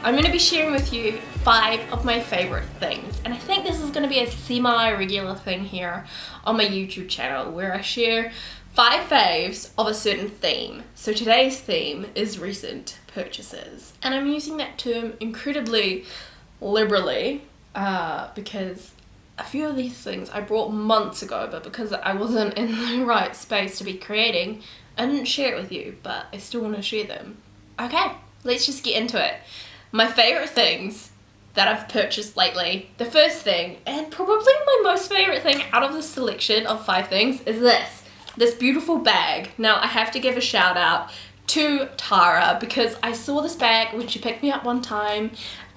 I'm going to be sharing with you 5 of my favorite things, and I think this is going to be a semi-regular thing here on my YouTube channel where I share 5 faves of a certain theme. So today's theme is recent purchases, and I'm using that term incredibly liberally because a few of these things I bought months ago, but because I wasn't in the right space to be creating, I didn't share it with you, but I still want to share them. Okay, let's just get into it. My favorite things that I've purchased lately. The first thing, and probably my most favorite thing out of the selection of 5 things, is this beautiful bag. Now I have to give a shout out to Tara because I saw this bag when she picked me up one time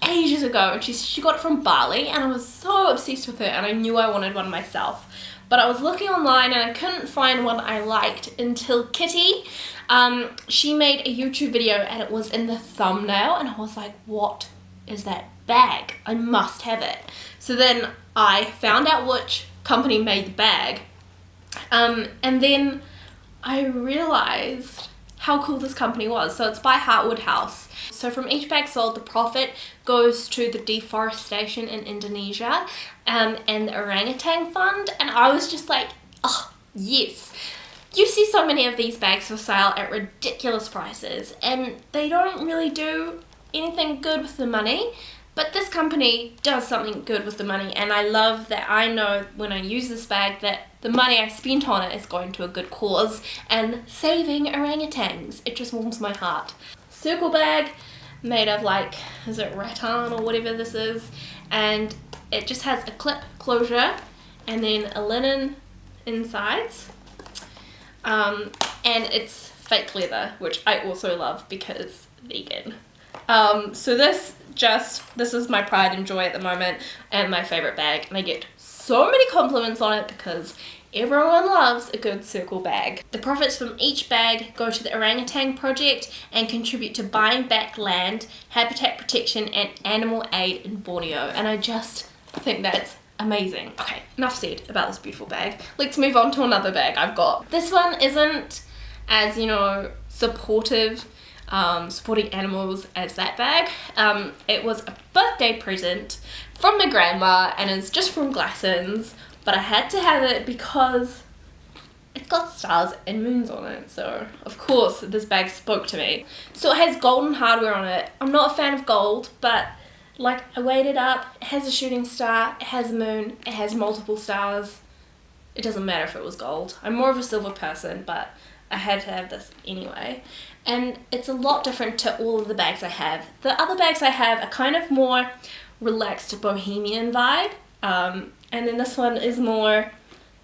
ages ago, and she got it from Bali, and I was so obsessed with it, and I knew I wanted one myself. But I was looking online and I couldn't find one I liked until Kitty. She made a YouTube video and it was in the thumbnail, and I was like, what is that bag? I must have it. So then I found out which company made the bag, and then I realized how cool this company was. So it's by Heartwood House. So from each bag sold, the profit goes to the deforestation in Indonesia and the orangutan fund, and I was just like, oh yes. You see so many of these bags for sale at ridiculous prices, and they don't really do anything good with the money, but this company does something good with the money, and I love that I know when I use this bag that the money I spent on it is going to a good cause and saving orangutans. It just warms my heart. Circle bag made of, like, is it rattan or whatever this is, and it just has a clip closure and then a linen insides, and it's fake leather, which I also love because vegan. So this is my pride and joy at the moment and my favorite bag, and I get so many compliments on it because everyone loves a good circle bag. The profits from each bag go to the orangutan project and contribute to buying back land, habitat protection and animal aid in Borneo, and I just think that's amazing. Okay, enough said about this beautiful bag. Let's move on to another bag I've got. This one isn't as, you know, supporting animals as that bag. It was a birthday present from my grandma and it's just from Glassons, but I had to have it because it's got stars and moons on it, so of course this bag spoke to me. So it has golden hardware on it. I'm not a fan of gold, but like, I weighed it up, it has a shooting star, it has a moon, it has multiple stars. It doesn't matter if it was gold. I'm more of a silver person, but I had to have this anyway. And it's a lot different to all of the bags I have. The other bags I have are kind of more relaxed bohemian vibe, and then this one is more,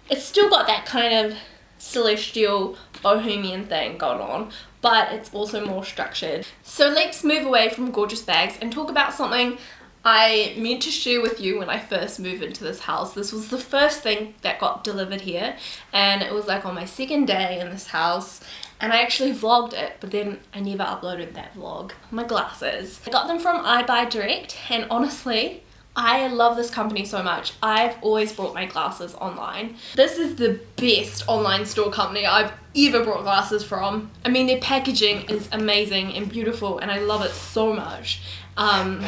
it's still got that kind of celestial bohemian thing going on, but it's also more structured. So let's move away from gorgeous bags and talk about something I meant to share with you when I first moved into this house. This was the first thing that got delivered here, and it was like on my second day in this house, and I actually vlogged it, but then I never uploaded that vlog. My glasses. I got them from iBuyDirect, and honestly, I love this company so much. I've always bought my glasses online. This is the best online store company I've ever bought glasses from. I mean, their packaging is amazing and beautiful, and I love it so much. And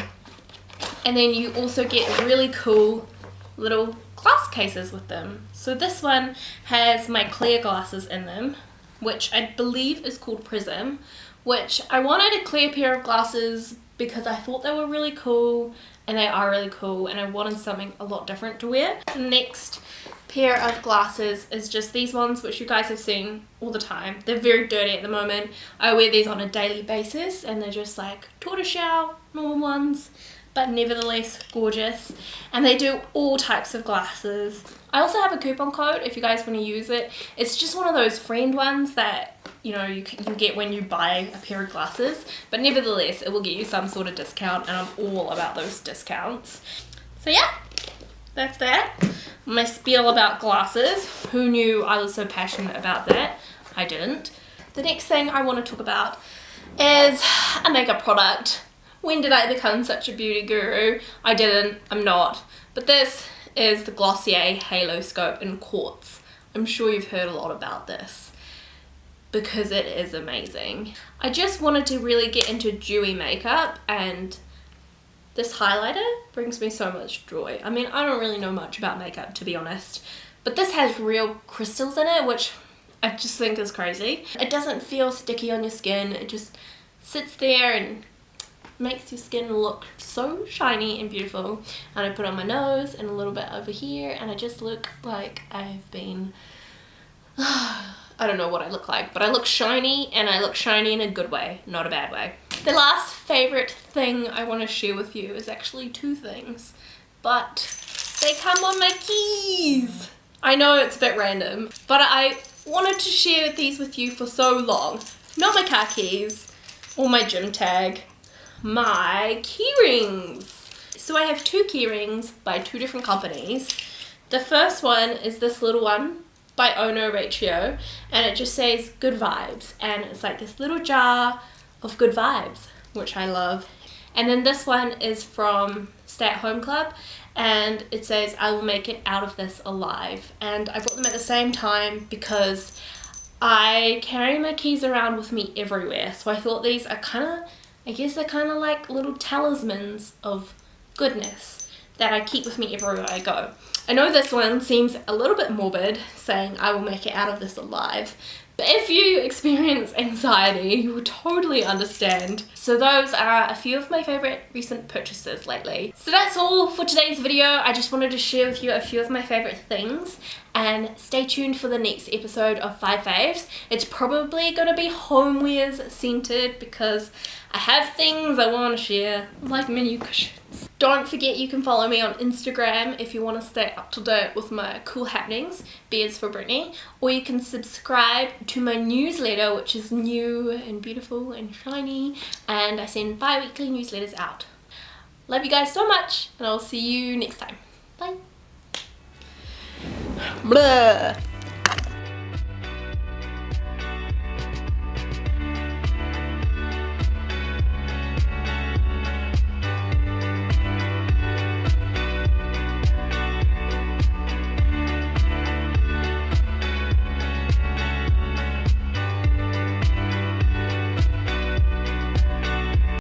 then you also get really cool little glass cases with them. So this one has my clear glasses in them, which I believe is called Prism, which I wanted a clear pair of glasses because I thought they were really cool, and they are really cool, and I wanted something a lot different to wear. The next pair of glasses is just these ones, which you guys have seen all the time. They're very dirty at the moment. I wear these on a daily basis, and they're just like tortoiseshell, normal ones, but nevertheless gorgeous, and they do all types of glasses. I also have a coupon code if you guys want to use it. It's just one of those friend ones that, you know, you get when you buy a pair of glasses, but nevertheless it will get you some sort of discount, and I'm all about those discounts. So yeah, that's that. My spiel about glasses. Who knew I was so passionate about that? I didn't. The next thing I want to talk about is a makeup product. When did I become such a beauty guru? I didn't, I'm not. But this is the Glossier Haloscope in Quartz. I'm sure you've heard a lot about this because it is amazing. I just wanted to really get into dewy makeup, and This highlighter brings me so much joy. I mean, I don't really know much about makeup, to be honest, but this has real crystals in it, which I just think is crazy. It doesn't feel sticky on your skin. It just sits there and makes your skin look so shiny and beautiful. And I put it on my nose and a little bit over here, and I just look like I've been I don't know what I look like, but I look shiny, and I look shiny in a good way, not a bad way. The last favorite thing I want to share with you is actually two things, but they come on my keys. I know it's a bit random, but I wanted to share these with you for so long. Not my car keys or my gym tag, my key rings. So I have two key rings by two different companies. The first one is this little one by Rachio, and it just says good vibes, and it's like this little jar of good vibes, which I love. And then this one is from Stay at Home Club, and it says I will make it out of this alive. And I bought them at the same time because I carry my keys around with me everywhere, so I thought these are I guess they're kind of like little talismans of goodness that I keep with me everywhere I go. I know this one seems a little bit morbid, saying I will make it out of this alive, but if you experience anxiety, you will totally understand. So those are a few of my favorite recent purchases lately. So that's all for today's video. I just wanted to share with you a few of my favorite things, and stay tuned for the next episode of 5 Faves. It's probably going to be homewares centered because I have things I want to share, like menu cushions. Don't forget you can follow me on Instagram if you want to stay up to date with my cool happenings, Beards for Brittany, or you can subscribe to my newsletter, which is new and beautiful and shiny, and I send bi-weekly newsletters out. Love you guys so much, and I'll see you next time. Bye. Blah.